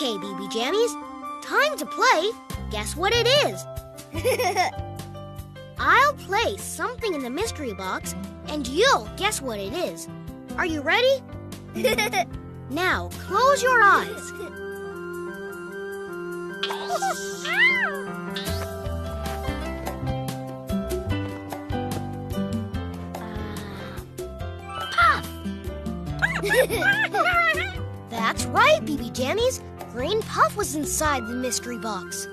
Okay, BB Jammies, time to play Guess What It Is. I'll place something in the mystery box, and you'll guess what it is. Are you ready? Now, close your eyes. That's right, BB Jammies. Green Puff was inside the mystery box.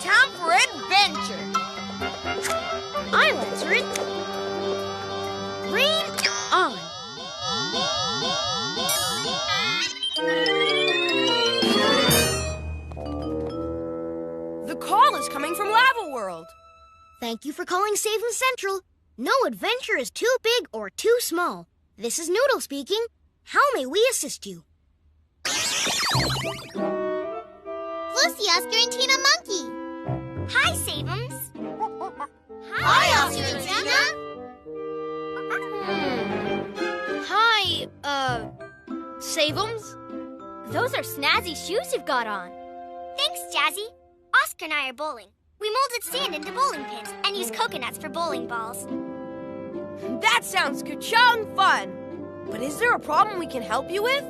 Time for adventure! I'll answer it. Green on. The call is coming from Lava World. Thank you for calling Save 'em Central. No adventure is too big or too small. This is Noodle speaking. How may we assist you? Lucy, Oscar, and Tina Monkey. Hi, Save-ems. Hi, Oscar and Tina. Hi, Save-ems? Those are snazzy shoes you've got on. Thanks, Jazzy. Oscar and I are bowling. We molded sand into bowling pins and used coconuts for bowling balls. That sounds ka-chung fun. But is there a problem we can help you with?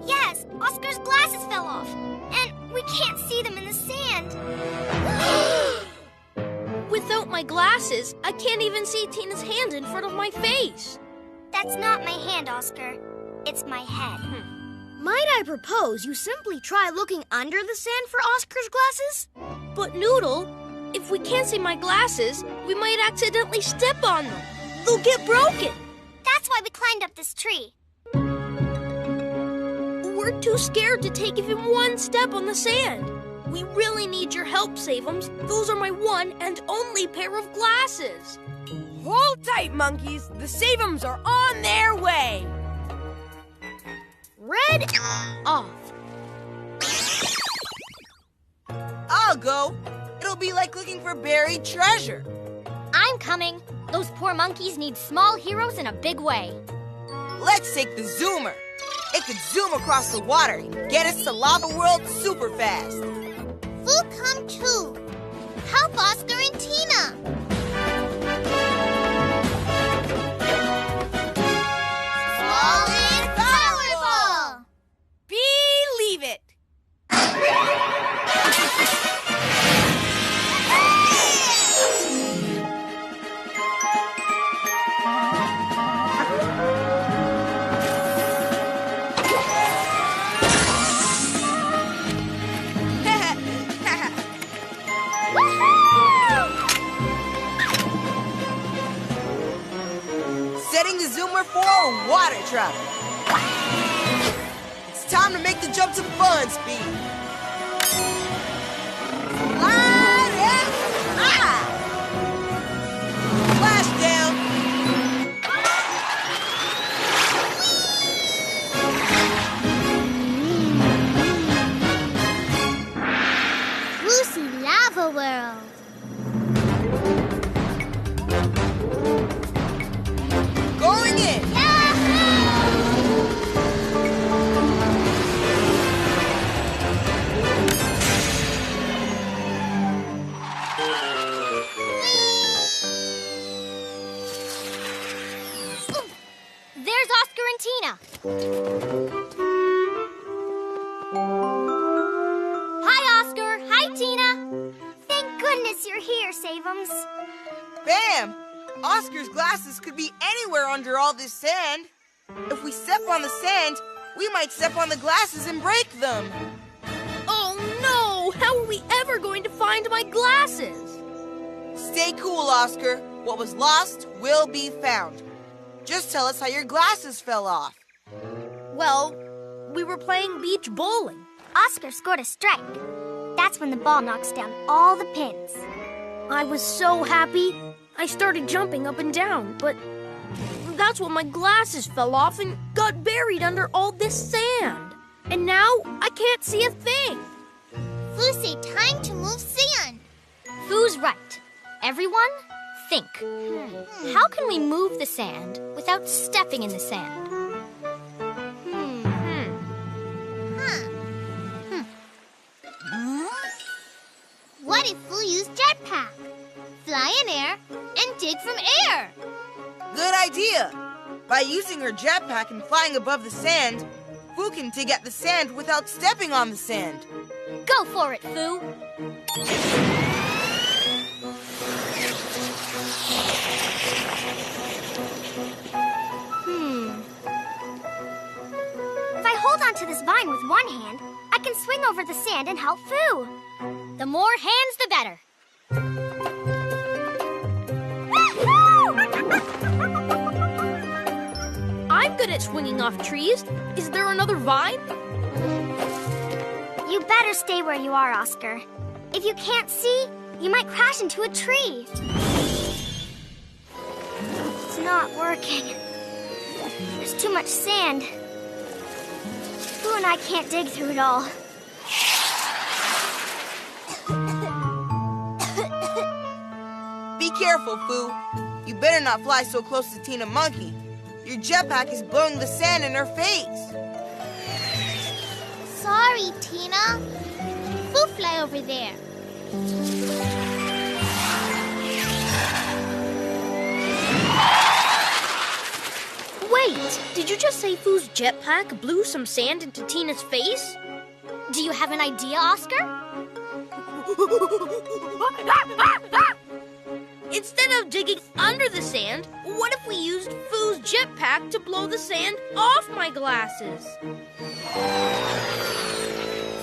Yes, Oscar's glasses fell off. And we can't see them in the sand. Without my glasses, I can't even see Tina's hand in front of my face. That's not my hand, Oscar. It's my head. Might I propose you simply try looking under the sand for Oscar's glasses? But Noodle, if we can't see my glasses, we might accidentally step on them. They'll get broken. That's why we climbed up this tree. We're too scared to take even one step on the sand. We really need your help, Save-ems. Those are my one and only pair of glasses. Hold tight, monkeys. The Save-ems are on their way. Red off. I'll go. It'll be like looking for buried treasure. I'm coming. Those poor monkeys need small heroes in a big way. Let's take the zoomer. It could zoom across the water and get us to Lava World super fast. Foo, come too. Help Oscar and Tina. Small is powerful. Believe it. Setting the zoomer for water travel. It's time to make the jump to fun speed. Slide and slide. Splash down. Lucy Lava World. Going in. There's Oscar and Tina. Hi, Oscar. Hi, Tina. Thank goodness you're here, Save-ems. Bam! Oscar's glasses could be anywhere under all this sand. If we step on the sand, we might step on the glasses and break them. Oh no! How are we ever going to find my glasses? Stay cool, Oscar. What was lost will be found. Just tell us how your glasses fell off. Well, we were playing beach bowling. Oscar scored a strike. That's when the ball knocks down all the pins. I was so happy. I started jumping up and down, but that's when my glasses fell off and got buried under all this sand. And now I can't see a thing. Lucy, time to move sand. Foo's right. Everyone, think. How can we move the sand without stepping in the sand? What if we use jetpack? Fly in air and dig from air. Good idea. By using her jetpack and flying above the sand, Foo can dig at the sand without stepping on the sand. Go for it, Foo. If I hold onto this vine with one hand, I can swing over the sand and help Foo. The more hands, the better. I'm good at swinging off trees. Is there another vine? You better stay where you are, Oscar. If you can't see, you might crash into a tree. It's not working. There's too much sand. Foo and I can't dig through it all. Be careful, Foo. You better not fly so close to Tina Monkey. Your jetpack is blowing the sand in her face. Sorry, Tina. Foo, fly over there. Wait, did you just say Foo's jetpack blew some sand into Tina's face? Do you have an idea, Oscar? Instead of digging under the sand, what if we used Foo's jetpack to blow the sand off my glasses?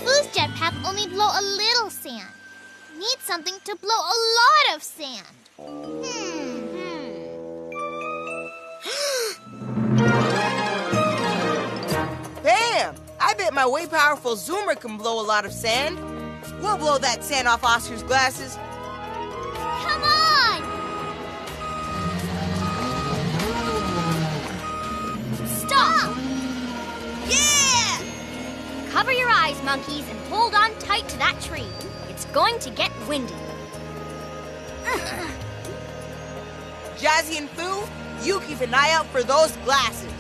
Foo's jetpack only blow a little sand. Need something to blow a lot of sand. Bam! I bet my way powerful zoomer can blow a lot of sand. We'll blow that sand off Oscar's glasses. Come on! Stop! Yeah! Cover your eyes, monkeys, and hold on tight to that tree. It's going to get windy. Jazzy and Foo, you keep an eye out for those glasses.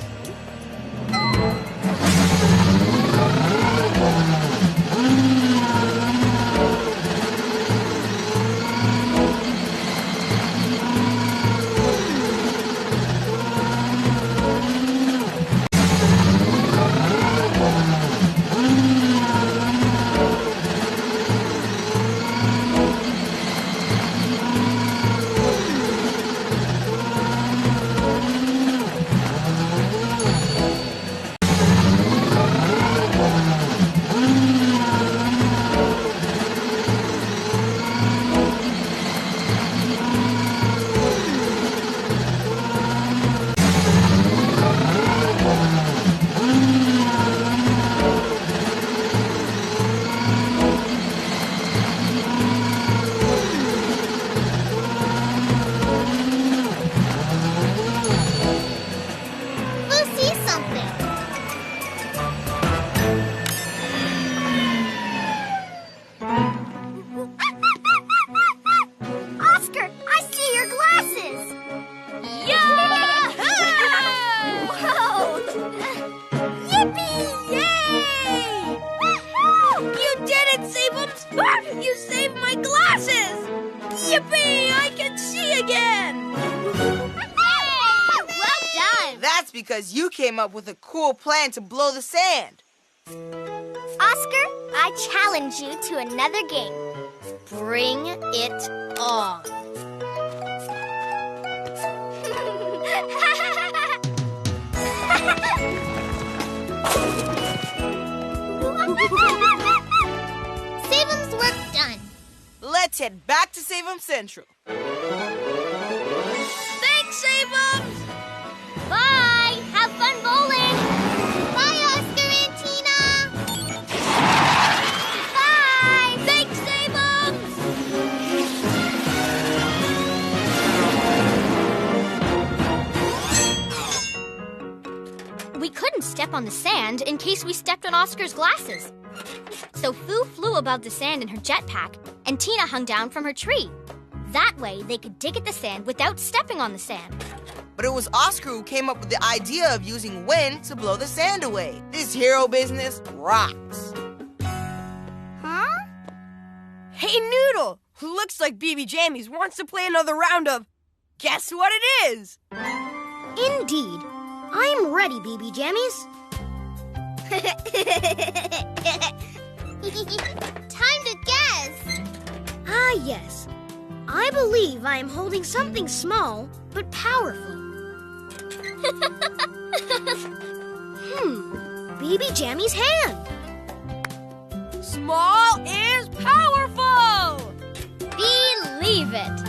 Foo sees something. Oscar, I see your glasses. Whoa! Yippee! Yay! You did it, Savums! You saved my glasses! Yippee! I can see again! Well done. That's because you came up with a cool plan to blow the sand. Oscar, I challenge you to another game. Bring it on. Savum's work done. Let's head back to Save Central. Thanks, Savums! Bye! Have fun bowling! Bye, Oscar and Tina. Bye! Thanks, Savums! We couldn't step on the sand in case we stepped on Oscar's glasses. So Foo flew above the sand in her jetpack, and Tina hung down from her tree. That way, they could dig at the sand without stepping on the sand. But it was Oscar who came up with the idea of using wind to blow the sand away. This hero business rocks. Huh? Hey, Noodle! Looks like BB Jammies wants to play another round of Guess What It Is? Indeed. I'm ready, BB Jammies. Time to guess. Ah, yes. I believe I am holding something small but powerful. BB Jammy's hand. Small is powerful! Believe it.